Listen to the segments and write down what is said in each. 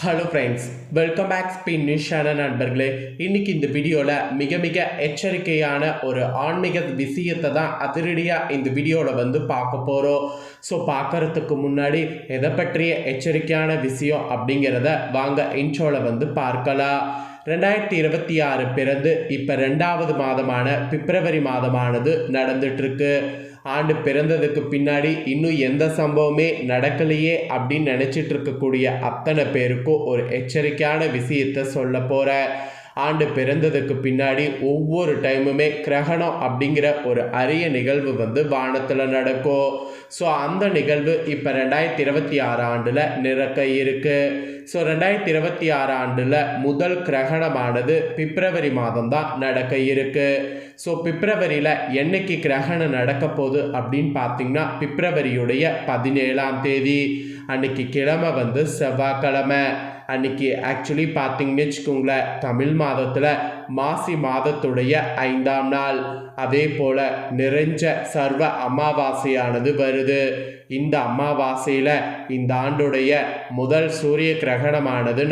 Hello friends, welcome back spin நியூஸான நண்பர்களே. இன்னைக்கு இந்த வீடியோவில் மிக எச்சரிக்கையான ஒரு ஆன்மீக விஷயத்தை தான் அதிரடியாக இந்த வீடியோவில் பார்க்க போகிறோம். ஸோ பார்க்கறதுக்கு முன்னாடி எதை பற்றிய எச்சரிக்கையான விஷயம் அப்படிங்கிறத வாங்க இன்ட்ரோவில் பார்க்கலாம். 2026 பிறந்து இப்போ 2வது மாதமான பிப்ரவரி மாதமானது நடந்துட்டுருக்கு. ஆண்டு பிறந்ததுக்கு பின்னாடி இன்னும் எந்த சம்பவமே நடக்கலையே அப்படின்னு நினச்சிட்டு இருக்கக்கூடிய அத்தனை பேருக்கும் ஒரு எச்சரிக்கையான விஷயத்தை சொல்ல போகிறேன். ஆண்டு பிறந்ததுக்கு பின்னாடி ஒவ்வொரு டைமுமே கிரகணம் அப்படிங்கிற ஒரு அரிய நிகழ்வு வானத்தில் நடக்கும். ஸோ அந்த நிகழ்வு இப்போ 2026 ஆண்டில் நிறக்க இருக்கு. ஸோ 2026 ஆண்டில் முதல் கிரகணமானது பிப்ரவரி மாதம் தான் நடக்க இருக்கு. ஸோ பிப்ரவரியில் என்னைக்கு கிரகணம் நடக்க போகுது அப்படின்னு பார்த்தீங்கன்னா பிப்ரவரியுடைய 17ஆம் தேதி அன்னைக்கு கிழமை செவ்வாய்க்கிழமை. அன்னைக்கு ஆக்சுவலி பார்த்தீங்கன்னு வச்சுக்கோங்களேன், தமிழ் மாதத்தில் மாசி மாதத்துடைய 5ஆம் நாள். அதே போல் நிறைஞ்ச சர்வ அமாவாசையானது வருது. இந்த அமாவாசையில் இந்த ஆண்டுடைய முதல் சூரிய கிரகணமானது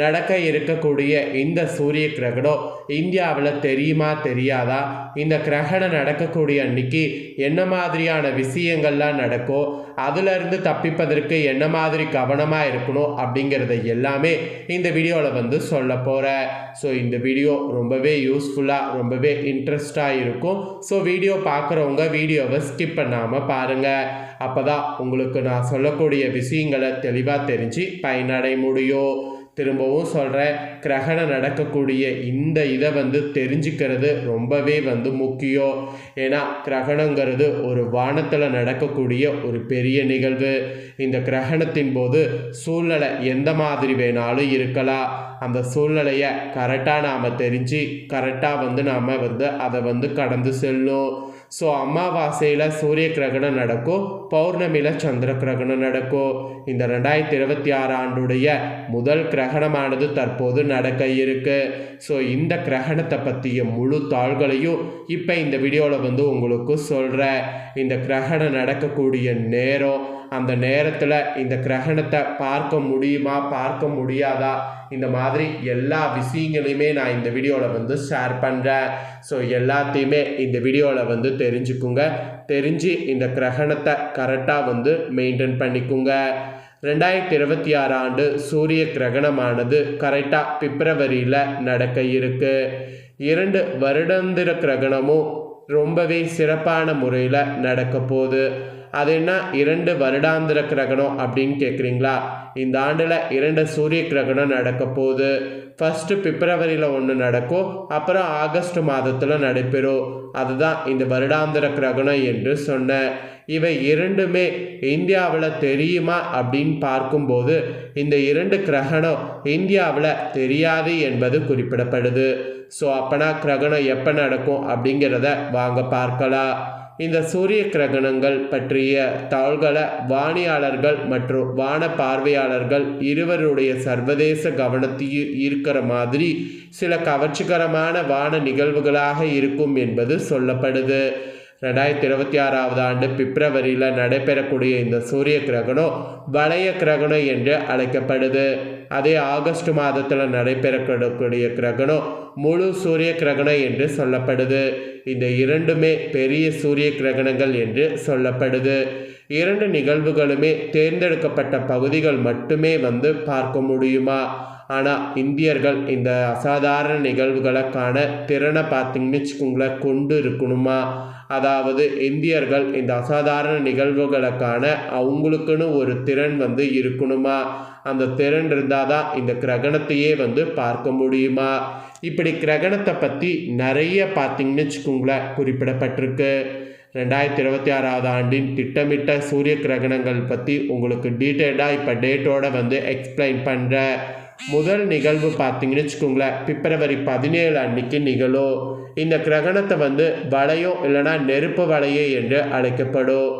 நடக்க இருக்கக்கூடிய இந்த சூரிய கிரகணம் இந்தியாவில் தெரியுமா தெரியாதா? இந்த கிரகணம் நடக்கக்கூடிய அன்னைக்கு என்ன மாதிரியான விஷயங்கள்லாம் நடக்கும், அதிலிருந்து தப்பிப்பதற்கு என்ன மாதிரி கவனமாக இருக்கணும் அப்படிங்கிறத எல்லாமே இந்த வீடியோவில் சொல்ல போகிறேன். ஸோ இந்த வீடியோ ரொம்பவே யூஸ்ஃபுல்லாக ரொம்பவே இன்ட்ரெஸ்டாக இருக்கும். ஸோ வீடியோ பார்க்குறவங்க வீடியோவை ஸ்கிப் பண்ணாமல் பாருங்கள். அப்போ தான் உங்களுக்கு நான் சொல்லக்கூடிய விஷயங்களை தெளிவாக தெரிஞ்சு பயனடைய முடியும். திரும்பவும் சொல்கிறேன், கிரகணம் நடக்கக்கூடிய இந்த இதை தெரிஞ்சுக்கிறது ரொம்பவே முக்கியம். ஏன்னா கிரகணங்கிறது ஒரு வானத்தில் நடக்கக்கூடிய ஒரு பெரிய நிகழ்வு. இந்த கிரகணத்தின் போது சூழ்நிலை எந்த மாதிரி வேணாலும் இருக்கலாம். அந்த சூழ்நிலையை கரெக்டாக நாம் தெரிஞ்சு கரெக்டாக நாம் அதை கடந்து செல்லணும். ஸோ அமாவாசையில் சூரிய கிரகணம் நடக்கும், பௌர்ணமியில் சந்திர கிரகணம் நடக்கும். இந்த 2026 ஆண்டுடைய முதல் கிரகணமானது தற்போது நடக்க இருக்கு. ஸோ இந்த கிரகணத்தை பற்றிய முழு தாள்களையும் இப்போ இந்த வீடியோவில் உங்களுக்கு சொல்கிறேன். இந்த கிரகணம் நடக்கக்கூடிய நேரம், அந்த நேரத்தில் இந்த கிரகணத்தை பார்க்க முடியுமா பார்க்க முடியாதா, இந்த மாதிரி எல்லா விஷயங்களையுமே நான் இந்த வீடியோவில் ஷேர் பண்ணுறேன். ஸோ எல்லாத்தையுமே இந்த வீடியோவில் தெரிஞ்சுக்குங்க. தெரிஞ்சு இந்த கிரகணத்தை கரெக்டாக மெயின்டைன் பண்ணிக்குங்க. 2026 ஆண்டு சூரிய கிரகணமானது கரெக்டாக பிப்ரவரியில் நடக்க இருக்கு. 2 வருடாந்திர கிரகணமும் ரொம்பவே சிறப்பான முறையில் நடக்க போகுது. அது என்ன 2 வருடாந்திர கிரகணம் அப்படின்னு கேட்குறீங்களா? இந்த ஆண்டில் 2 சூரிய கிரகணம் நடக்க போகுது. ஃபஸ்ட்டு பிப்ரவரியில் ஒன்று நடக்கும், அப்புறம் ஆகஸ்ட் மாதத்தில் நடைபெறும். அதுதான் இந்த வருடாந்திர கிரகணம் என்று சொன்னேன். இவை இரண்டுமே இந்தியாவில் தெரியுமா அப்படின்னு பார்க்கும்போது இந்த 2 கிரகணம் இந்தியாவில் தெரியாது என்பது குறிப்பிடப்படுது. ஸோ அப்போனா கிரகணம் எப்போ நடக்கும் அப்படிங்கிறத வாங்க பார்க்கலாம். இந்த சூரிய கிரகணங்கள் பற்றிய தாள்களை வானியாளர்கள் மற்றும் வான பார்வையாளர்கள் இருவருடைய சர்வதேச கவனத்தையும் ஈர்க்கிற மாதிரி சில கவர்ச்சிகரமான வான நிகழ்வுகளாக இருக்கும் என்பது சொல்லப்படுது. 2026 ஆண்டு பிப்ரவரியில் நடைபெறக்கூடிய இந்த சூரிய கிரகணம் வளைய கிரகணம் என்று அழைக்கப்படுது. அதே ஆகஸ்ட் மாதத்தில் நடைபெறக்கூடிய கிரகணம் முழு சூரிய கிரகணம் என்று சொல்லப்படுது. இந்த இரண்டுமே பெரிய சூரிய கிரகணங்கள் என்று சொல்லப்படுது. 2 நிகழ்வுகளுமே தேர்ந்தெடுக்கப்பட்ட பகுதிகள் மட்டுமே பார்க்க முடியுமா? ஆனால் இந்தியர்கள் இந்த அசாதாரண நிகழ்வுகளை காண திறனை பார்த்தீங்கன்னு வச்சுக்கோங்களேன் கொண்டு இருக்கணுமா? அதாவது இந்தியர்கள் இந்த அசாதாரண நிகழ்வுகளை காண அவங்களுக்குன்னு ஒரு திறன் இருக்கணுமா? அந்த திறன் இருந்தால் தான் இந்த கிரகணத்தையே பார்க்க முடியுமா? இப்படி கிரகணத்தை பற்றி நிறைய பார்த்தீங்கன்னு வச்சுக்கோங்களேன் குறிப்பிடப்பட்டிருக்கு. 2026 ஆண்டின் திட்டமிட்ட சூரிய கிரகணங்கள் பற்றி உங்களுக்கு டீட்டெயிலாக இப்போ டேட்டோட எக்ஸ்பிளைன் பண்ணுறேன். முதல் நிகழ்வு பார்த்தீங்கன்னு வச்சுக்கோங்களேன் பிப்ரவரி 17 அன்னைக்கு நிகழும். இந்த கிரகணத்தை வளையம் இல்லைனா நெருப்பு வளைய என்று அழைக்கப்படும்.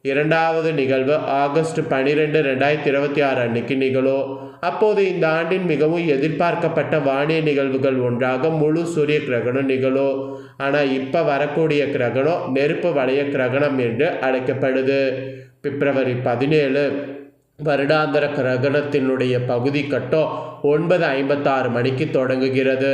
2வது நிகழ்வு ஆகஸ்ட் 12, 2026 அன்னைக்கு நிகழும். அப்போது இந்த ஆண்டின் மிகவும் எதிர்பார்க்கப்பட்ட வானிய நிகழ்வுகள் ஒன்றாக முழு சூரிய கிரகணம் நிகழும். ஆனால் இப்போ வரக்கூடிய கிரகணம் நெருப்பு வளைய கிரகணம் என்று அழைக்கப்படுது. பிப்ரவரி 17 வருடாந்திர கிரகணத்தினுடைய பகுதி கட்டம் 9:56 மணிக்கு தொடங்குகிறது.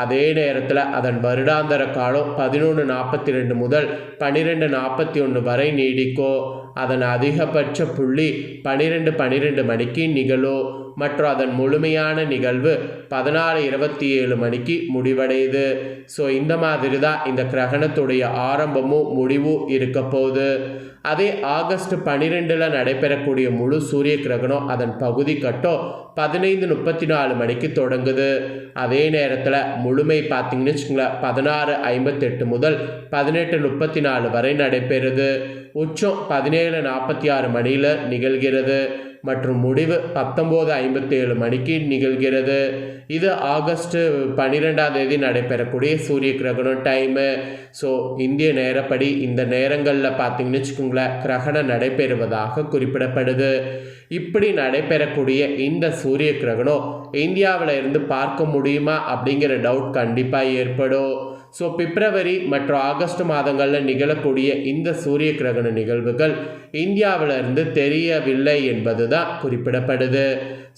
அதே நேரத்தில் அதன் வருடாந்திர காலம் 11:42 முதல் 12:41 வரை நீடிக்கும். அதன் அதிகபட்ச புள்ளி 12:12 மணிக்கு நிகழும் மற்றும் அதன் முழுமையான நிகழ்வு 16:27 மணிக்கு முடிவடையுது. ஸோ இந்த மாதிரி தான் இந்த கிரகணத்துடைய ஆரம்பமும் முடிவும் இருக்க போகுது. அதே ஆகஸ்ட் 12 நடைபெறக்கூடிய முழு சூரிய கிரகணம் அதன் பகுதி கட்டம் 15:34 மணிக்கு தொடங்குது. அதே நேரத்தில் முழுமை பார்த்தீங்கன்னு வச்சுக்கோங்களேன் 16:58 முதல் 18:34 வரை நடைபெறுது. உச்சம் 17:46 மணியில் நிகழ்கிறது மற்றும் முடிவு 19:57 மணிக்கு நிகழ்கிறது. இது ஆகஸ்ட் 12ஆம் தேதி நடைபெறக்கூடிய சூரிய கிரகணம் டைமு. ஸோ இந்திய நேரப்படி இந்த நேரங்களில் பார்த்தீங்கன்னு வச்சுக்கோங்களேன் கிரகணம் நடைபெறுவதாக குறிப்பிடப்படுது. இப்படி நடைபெறக்கூடிய இந்த சூரிய கிரகணம் இந்தியாவில் இருந்து பார்க்க முடியுமா அப்படிங்கிற டவுட் கண்டிப்பாக ஏற்படும். ஸோ பிப்ரவரி மற்றும் ஆகஸ்ட் மாதங்களில் நிகழக்கூடிய இந்த சூரிய கிரகண நிகழ்வுகள் இந்தியாவில் இருந்து தெரியவில்லை என்பது தான் குறிப்பிடப்படுது.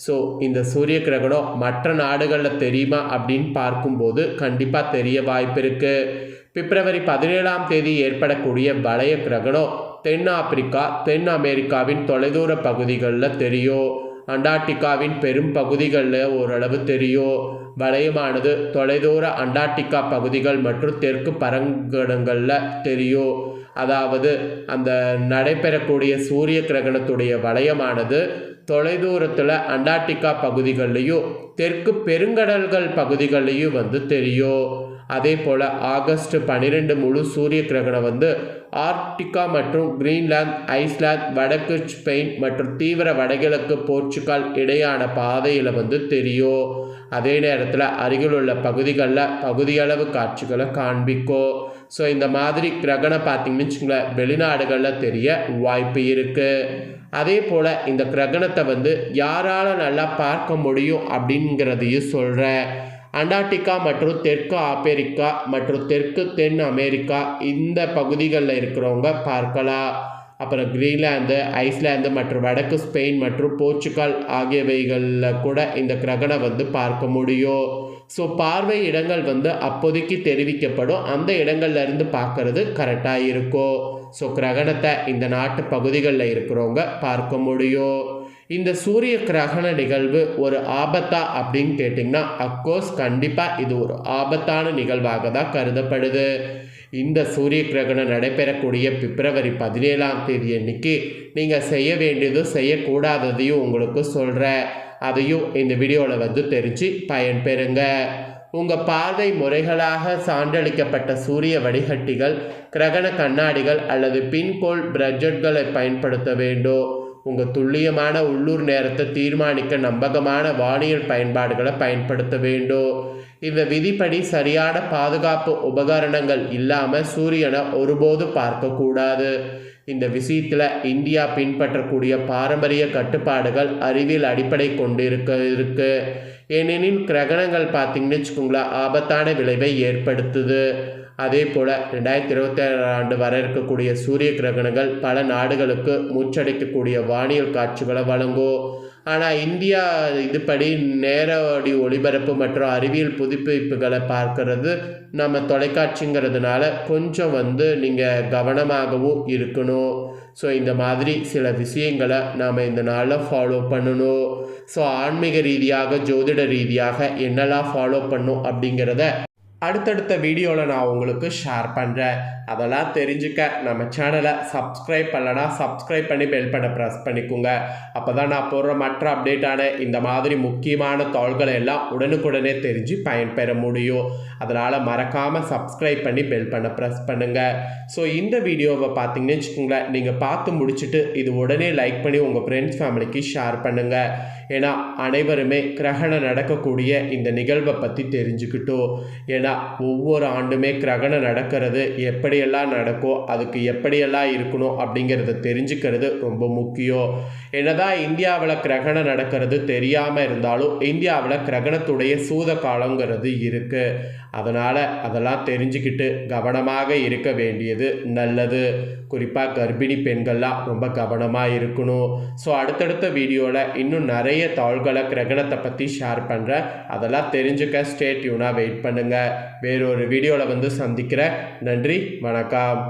ஸோ இந்த சூரிய கிரகணம் மற்ற நாடுகளில் தெரியுமா அப்படின்னு பார்க்கும்போது கண்டிப்பாக தெரிய வாய்ப்பு இருக்குது. பிப்ரவரி 17ஆம் தேதி ஏற்படக்கூடிய வளைய கிரகணம் தென் ஆப்பிரிக்கா, தென் அமெரிக்காவின் தொலைதூர பகுதிகளில் தெரியும். அண்டார்டிகாவின் பெரும் பகுதிகளில் ஓரளவு தெரியும். வளையமானது தொலைதூர அண்டார்டிகா பகுதிகள் மற்றும் தெற்கு பரங்கடங்களில் தெரியும். அதாவது அந்த நடைபெறக்கூடிய சூரிய கிரகணத்துடைய வளையமானது தொலைதூரத்தில் அண்டார்டிகா பகுதிகள்லையும் தெற்கு பெருங்கடல்கள் பகுதிகள்லையும் தெரியும். அதே போல் ஆகஸ்ட் 12 முழு சூரிய கிரகணம் ஆர்க்டிகா மற்றும் கிரீன்லாந்து, ஐஸ்லாந்து, வடக்கு ஸ்பெயின் மற்றும் தீவிர வடகிழக்கு போர்ச்சுகல் இடையான பாதையில் தெரியும். அதே நேரத்தில் அருகில் உள்ள பகுதிகளில் பகுதியளவு காட்சிகளை காண்பிக்கும். ஸோ இந்த மாதிரி கிரகணம் பார்த்தீங்கன்னு வச்சுங்களேன் வெளிநாடுகளில் தெரிய வாய்ப்பு இருக்குது. அதே போல் இந்த கிரகணத்தை யாரால் நல்லா பார்க்க முடியும் அப்படிங்கிறதையும் சொல்கிறேன். அண்டார்டிகா மற்றும் தெற்கு ஆப்பிரிக்கா மற்றும் தெற்கு தென் அமெரிக்கா இந்த பகுதிகளில் இருக்கிறவங்க பார்க்கலாம். அப்புறம் கிரீன்லாந்து, ஐஸ்லாந்து மற்றும் வடக்கு ஸ்பெயின் மற்றும் போர்ச்சுகல் ஆகியவைகளில் கூட இந்த கிரகணம் பார்க்க முடியும். ஸோ பார்வை இடங்கள் அப்போதைக்கு தெரிவிக்கப்படும். அந்த இடங்கள்ல இருந்து பார்க்கறது கரெக்டாக இருக்கும். ஸோ கிரகணத்தை இந்த நாட்டு பகுதிகளில் இருக்கிறவங்க பார்க்க முடியும். இந்த சூரிய கிரகண நிகழ்வு ஒரு ஆபத்தா அப்படின்னு கேட்டிங்கன்னா அஃப்கோர்ஸ் கண்டிப்பாக இது ஒரு ஆபத்தான நிகழ்வாக தான் கருதப்படுது. இந்த சூரிய கிரகணம் நடைபெறக்கூடிய பிப்ரவரி 17ஆம் தேதி அன்னைக்கு நீங்கள் செய்ய வேண்டியதும் செய்யக்கூடாததையும் உங்களுக்கு சொல்கிறேன். அதையும் இந்த வீடியோவில் தெரிஞ்சு பயன்பெறுங்க. உங்கள் பார்வை முறைகளாக சான்றளிக்கப்பட்ட சூரிய வடிகட்டிகள், கிரகண கண்ணாடிகள் அல்லது பின்கோள் ப்ரஜெட்களை பயன்படுத்த வேண்டும். உங்கள் துல்லியமான உள்ளூர் நேரத்தை தீர்மானிக்க நம்பகமான வானியல் பயன்பாடுகளை பயன்படுத்த வேண்டும். இந்த விதிப்படி சரியான பாதுகாப்பு உபகரணங்கள் இல்லாமல் சூரியனை ஒருபோது பார்க்கக்கூடாது. இந்த விஷயத்தில் இந்தியா பின்பற்றக்கூடிய பாரம்பரிய கட்டுப்பாடுகள் அறிவியல் அடிப்படை கொண்டு இருக்கு. ஏனெனில் கிரகணங்கள் பார்த்தீங்கன்னு வச்சுக்கோங்களேன் ஆபத்தான விளைவை ஏற்படுத்துது. அதே போல் 2026 ஆண்டு வர இருக்கக்கூடிய சூரிய கிரகணங்கள் பல நாடுகளுக்கு மூச்சடைக்கக்கூடிய வானியல் காட்சிகளை வழங்கும். ஆனால் இந்தியா இதுபடி நேரடி ஒளிபரப்பு மற்றும் அறிவியல் புதுப்பிப்புகளை பார்க்கறது நம்ம தொலைக்காட்சிங்கிறதுனால கொஞ்சம் நீங்கள் கவனமாகவும் இருக்கணும். ஸோ இந்த மாதிரி சில விஷயங்களை நாம் இந்த நாளில் ஃபாலோ பண்ணணும். ஸோ ஆன்மீக ரீதியாக ஜோதிட ரீதியாக என்னெல்லாம் ஃபாலோ பண்ணும் அப்படிங்கிறத அடுத்தடுத்த வீடியோவில் நான் உங்களுக்கு ஷேர் பண்ணுறேன். அதெல்லாம் தெரிஞ்சுக்க நம்ம சேனலை சப்ஸ்கிரைப் பண்ணலன்னா சப்ஸ்கிரைப் பண்ணி பெல் பட்டனை ப்ரெஸ் பண்ணிக்கோங்க. அப்போ தான் நான் போடுற மற்ற அப்டேட்டான இந்த மாதிரி முக்கியமான தாள்களை எல்லாம் உடனுக்குடனே தெரிஞ்சு பயன்பெற முடியும். அதனால் மறக்காமல் சப்ஸ்கிரைப் பண்ணி பெல் பட்டனை ப்ரெஸ் பண்ணுங்கள். ஸோ இந்த வீடியோவை பார்த்தீங்கன்னு வச்சுக்கோங்களேன் நீங்கள் பார்த்து முடிச்சுட்டு இது உடனே லைக் பண்ணி உங்கள் ஃப்ரெண்ட்ஸ் ஃபேமிலிக்கு ஷேர் பண்ணுங்கள். ஏன்னா அனைவருமே கிரகணம் நடக்கக்கூடிய இந்த நிகழ்வை பற்றி தெரிஞ்சுக்கிட்டோம். ஏன்னா பார்த்திங்கன்னா ஒவ்வொரு ஆண்டுமே கிரகணம் நடக்கிறது எப்படியெல்லாம் நடக்கும், அதுக்கு எப்படியெல்லாம் இருக்கணும் அப்படிங்கிறத தெரிஞ்சுக்கிறது ரொம்ப முக்கியம். என்னதான் இந்தியாவில் கிரகணம் நடக்கிறது தெரியாமல் இருந்தாலும் இந்தியாவில் கிரகணத்துடைய சூத காலங்கிறது இருக்குது. அதனால் அதெல்லாம் தெரிஞ்சுக்கிட்டு கவனமாக இருக்க வேண்டியது நல்லது. குறிப்பாக கர்ப்பிணி பெண்கள்லாம் ரொம்ப கவனமாக இருக்கணும். ஸோ அடுத்தடுத்த வீடியோவில் இன்னும் நிறைய தாள்களை கிரகணத்தை பற்றி ஷேர் பண்ணுறேன். அதெல்லாம் தெரிஞ்சுக்க ஸ்டே டியூனாக வெயிட் பண்ணுங்கள். வேறொரு வீடியோவில் சந்திக்கிறேன். நன்றி, வணக்கம்.